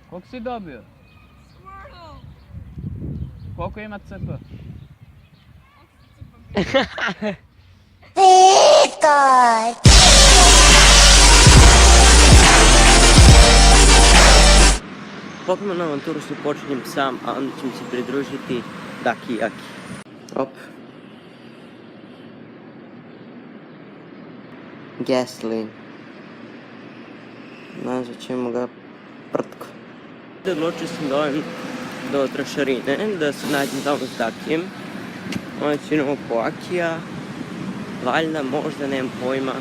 Koliko si dobio? Koliko ima CP? Pokemon avanturu se počinjem sam, a onda ćemo se pridružiti Daki Jaki. Op. Gaslin. Nazvat ćemo ga Prtko. Odlučio sam da odem do Trašarine, da se nađem tamo s Dakijem. Onda ću idemo po Akija. Valjda, možda, nemam pojma.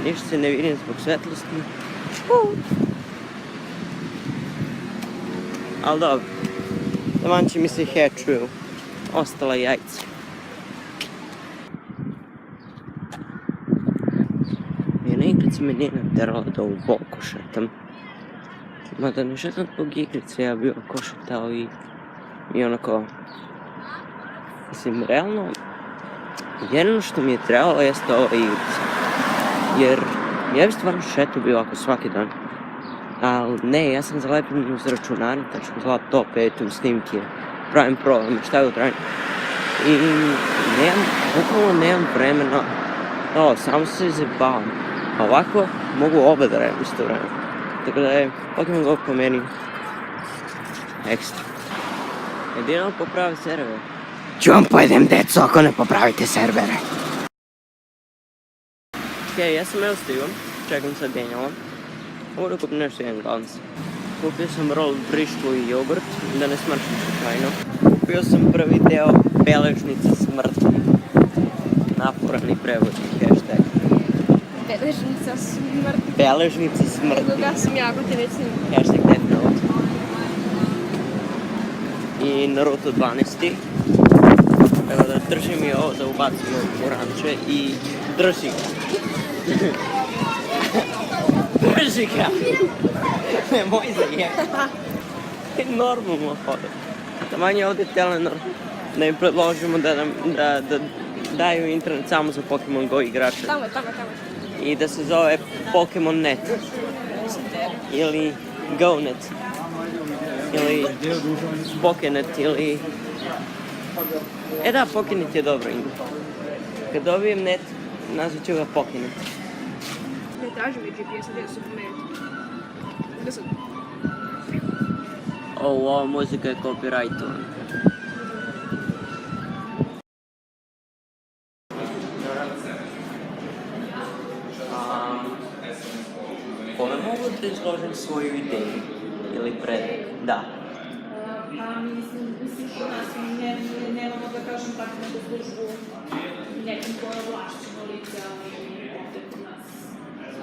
Ništa se ne vidim zbog svetlosti. Ali dobro. Taman će mi se hečuju ostala jajca. Jedna igrica me nije naterala da u boku šetam. Mada ne šetam zbog igrice, ja bi ovako šetao i onako... Mislim, realno, jedino što mi je trebalo jeste ova igrica. Jer ja bi stvarno šetao bi ovako svaki dan. Ali ne, ja sam zalepljen uz računare, tačno uz laptope, etum snimke, pravim programe, šta je u trajanju. I bukvalno nemam vremena, samo se zabavam. A ovako mogu oba da radim isto vreme. Tako da je Pokemon Go po meni ekstra. Jedino popravi server. Ću vam pojedem, deco, ako ne popravite servere. Okej, ja sam evo stigao, čekam sad Daniela. Mogu da kupim nešto jedan glans. Kupio sam roll brištvu i jogurt, da ne smršim slučajno. Kupio sam prvi deo Beležnica smrti. Naporani prevodni hashtag. Beležnica smrti. Beležnica smrti. Koga sam jako te već snimio. Hashtag Death Note. I Naruto 12. Evo da držim i ovo da ubacimo u ranče i drži ga. Drži ga! Nemoj zajebati. Normalno hoda. Taman je ovdje Telenor da im predložimo da daju internet samo za Pokemon Go igrače. Tamo. I da se zove Pokemon Net. Ili GoNet. Ili Pokenet ili... Da, Pokenet je dobro ime. Kad dobijem net, nazvat ću ga Pokenet. Ne traži mi GPS, gdje su pomenuti. Gdje sam? Ova muzika je copyrightovana. Kome mogu da izložim svoju ideju ili predlog? Da. Pa mislim što nas nemamo da kažem tako neku službu nekim koja je ovlašćeno lice, ali ovdje kod nas.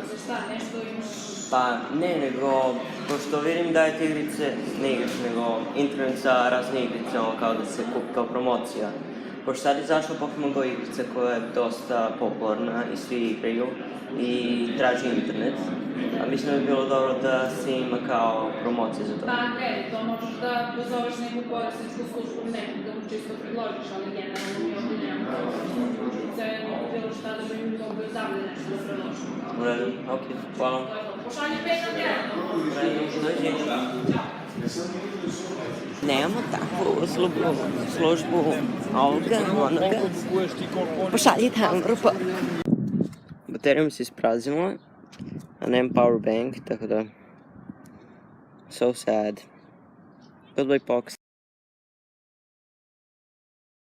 A za šta, nešto imaš? Pa ne, nego, pošto vidim da je te igrice, ne igraš, nego internet za razne igrice, ovo kao da se kupi kao promocija. Pošto sad je zašla Pokemon Go igrica koja je dosta popularna i svi igraju i traži internet. A mislim da bi bilo dobro da se ima kao promocija za to. Pa gledaj, to možeš da pozoveš neku korisničku službu, nekog da mu čisto predložiš, ali generalno mi ovdje nemamo službice, bilo šta da bi mi mogu zavlje nešto da predložimo. U redu, ok, hvala. Pošalje 5 na 1. Nemamo takvu službu ovoga, onoga. Pošalji tamo, pa. Baterija mi se ispraznila, a nemam power bank, tako da... So sad. Goodbye, Pox.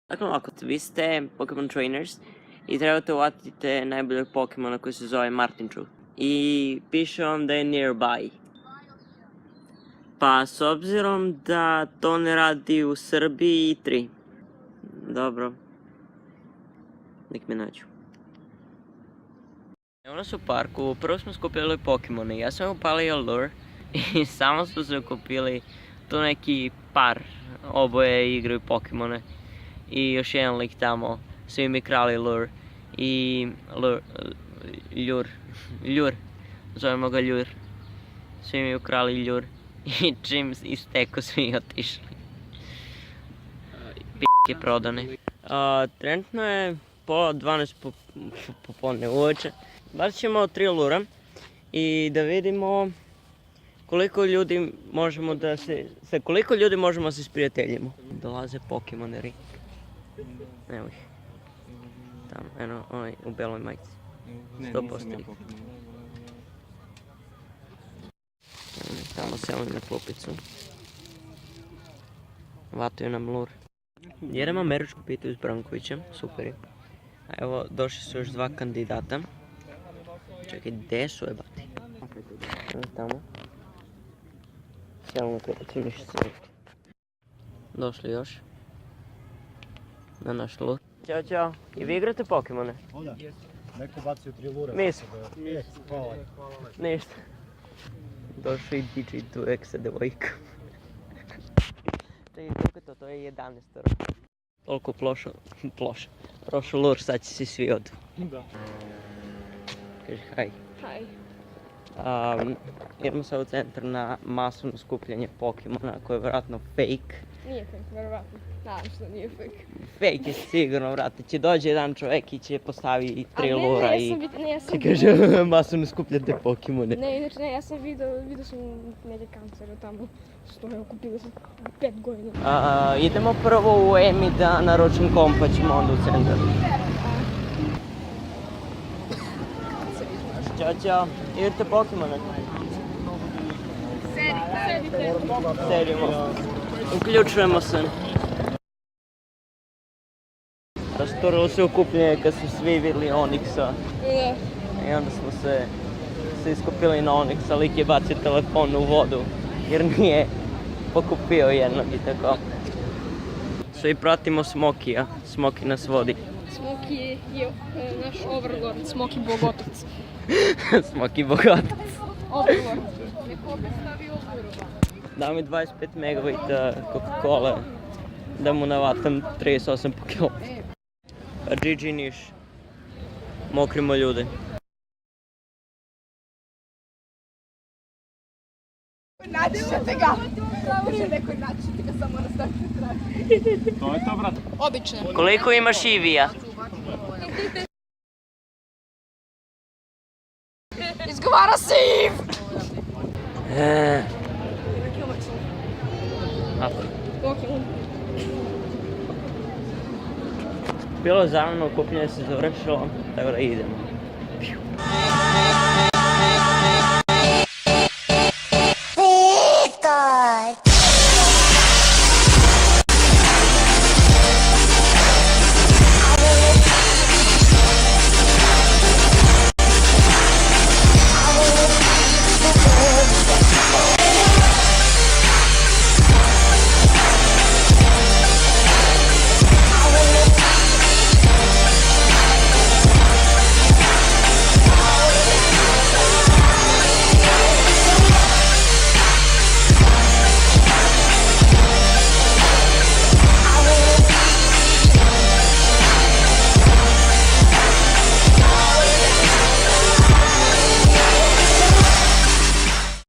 Dakle, ovako, vi ste Pokemon trainers i trebate uvatiti najboljeg Pokemona koji se zove Martinchu. I piše vam da je nearby. Pa s obzirom da to ne radi u Srbiji 3. Dobro. Nek me nađu. Evo nas u parku, prvo smo skupili Pokemone, ja sam upalio lure i samo su se kupili tu neki par, oboje igraju Pokemone i još jedan lik tamo, svi mi krali lure i ljur, zovemo ga ljur, svi mi ukrali ljur i čim isteko svi otišli. P***ke prodane. Trenutno je pola 12 popodne uveče. Bacit ćemo 3 lura i da vidimo Koliko ljudi možemo da sa koliko ljudi možemo se sprijateljimo? Dolaze Pokemoneri. Evo ih. Tamo, eno, onaj u beloj majici. 100% ih. Tamo seli na klupicu. Vataju nam lur. Jedemo američku pitu s Brankovićem, super je. A evo, došli su još 2 kandidata. Čekaj, gdje su jebati? Tamo. Sjelo na klupicu, ništa se rekli. Došli još. Na naš lur. Ćao, čao. I vi igrate Pokemone? Ovdje. Neko bacio 3 lure. Mislim. Hvala. Ništa. Došao i DJ Duek sa devojkom. Koliko je to? To je 11. Toliko prošao lur, sad će si svi odu. Da. Kaži haj. Haj. Idemo sad u centar na masovno skupljanje Pokemona koje je vjerojatno fake. Nije fake, verovatno. Nadam se da nije fake. Fake je sigurno, vrati. Će dođe jedan čovjek i će postavi 3 lura i će kaže masovno skupljate Pokemone. Ne, inače ne, ja sam vidio sam neke kancere tamo. Stoje, okupili se 5 godina. Idemo prvo u Emi da naručim komp, pa ćemo onda u centar. Ćao, čao. Idete Pokemone? Sedimo. Uključujemo se. Rasturilo se okupljanje kad su svi vidjeli Onyxa. I onda smo se iskupili na Onyxa, lik je bacio telefon u vodu jer nije pokupio jednog i tako. Svi pratimo Smokija, Smoki nas vodi. Smoki je naš overlord, Smoki Bogotac. Smoki Bogotac. Overlord. Neko obestavio overlord. Dao mi 25 megabajta Coca-Cola da mu navatam 38 po kilo. A GG Niš. Mokrimo ljude. Naći ćete ga! Može neko naći ćete ga, samo nastavite tražiti. To je to, brate. Obično. Koliko imaš Ivija? Izgovara se Iv! Pokemon. Bilo zabavno, okupljanje se završilo, tako da idemo.